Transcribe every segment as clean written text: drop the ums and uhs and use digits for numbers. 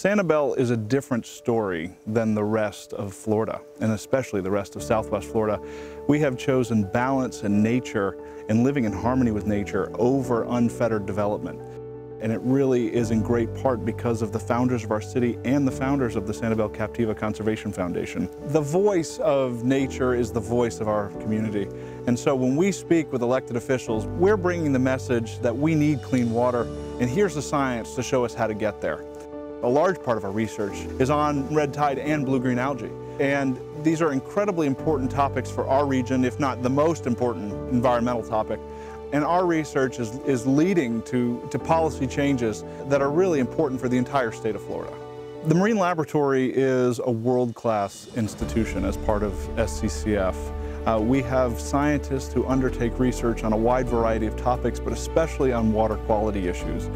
Sanibel is a different story than the rest of Florida, and especially the rest of Southwest Florida. We have chosen balance and nature and living in harmony with nature over unfettered development. And it really is in great part because of the founders of our city and the founders of the Sanibel-Captiva Conservation Foundation. The voice of nature is the voice of our community. And so when we speak with elected officials, we're bringing the message that we need clean water, and here's the science to show us how to get there. A large part of our research is on red tide and blue-green algae. And these are incredibly important topics for our region, if not the most important environmental topic. And our research is leading to policy changes that are really important for the entire state of Florida. The Marine Laboratory is a world-class institution as part of SCCF. We have scientists who undertake research on a wide variety of topics, but especially on water quality issues.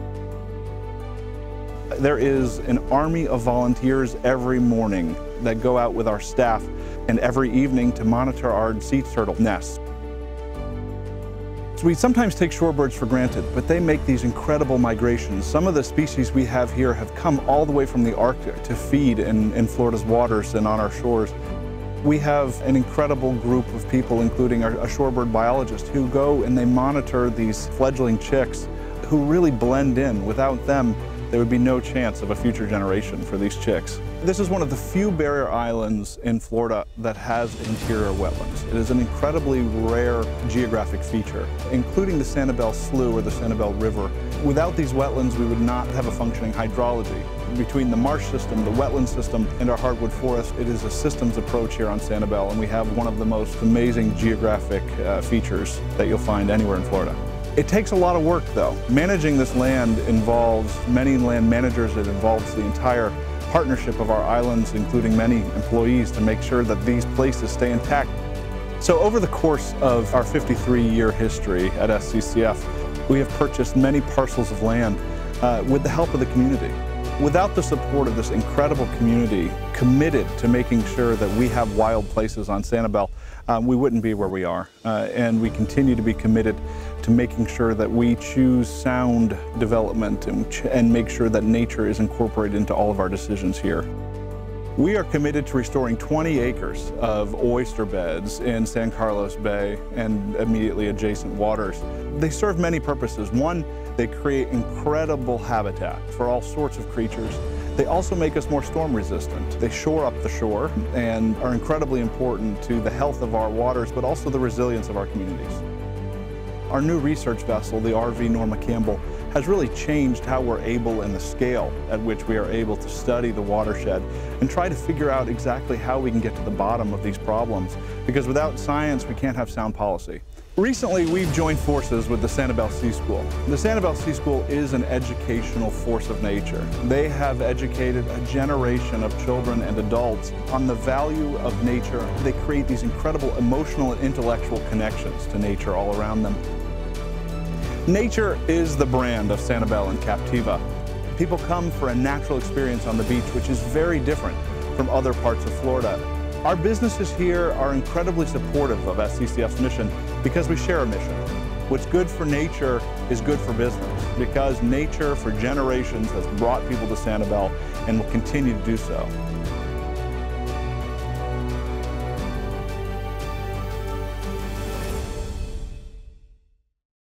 There is an army of volunteers every morning that go out with our staff and every evening to monitor our sea turtle nests. So we sometimes take shorebirds for granted, but they make these incredible migrations. Some of the species we have here have come all the way from the Arctic to feed in Florida's waters and on our shores. We have an incredible group of people, including a shorebird biologist, who go and they monitor these fledgling chicks who really blend in. Without them, there would be no chance of a future generation for these chicks. This is one of the few barrier islands in Florida that has interior wetlands. It is an incredibly rare geographic feature, including the Sanibel Slough or the Sanibel River. Without these wetlands, we would not have a functioning hydrology. Between the marsh system, the wetland system, and our hardwood forest, it is a systems approach here on Sanibel, and we have one of the most amazing geographic features that you'll find anywhere in Florida. It takes a lot of work, though. Managing this land involves many land managers. It involves the entire partnership of our islands, including many employees, to make sure that these places stay intact. So over the course of our 53-year history at SCCF, we have purchased many parcels of land with the help of the community. Without the support of this incredible community committed to making sure that we have wild places on Sanibel, we wouldn't be where we are. And we continue to be committed to making sure that we choose sound development and make sure that nature is incorporated into all of our decisions here. We are committed to restoring 20 acres of oyster beds in San Carlos Bay and immediately adjacent waters. They serve many purposes. One, they create incredible habitat for all sorts of creatures. They also make us more storm resistant. They shore up the shore and are incredibly important to the health of our waters, but also the resilience of our communities. Our new research vessel, the RV Norma Campbell, has really changed how we're able and the scale at which we are able to study the watershed and try to figure out exactly how we can get to the bottom of these problems, because without science we can't have sound policy. Recently, we've joined forces with the Sanibel Sea School. The Sanibel Sea School is an educational force of nature. They have educated a generation of children and adults on the value of nature. They create these incredible emotional and intellectual connections to nature all around them. Nature is the brand of Sanibel and Captiva. People come for a natural experience on the beach, which is very different from other parts of Florida. Our businesses here are incredibly supportive of SCCF's mission because we share a mission. What's good for nature is good for business, because nature for generations has brought people to Sanibel and will continue to do so.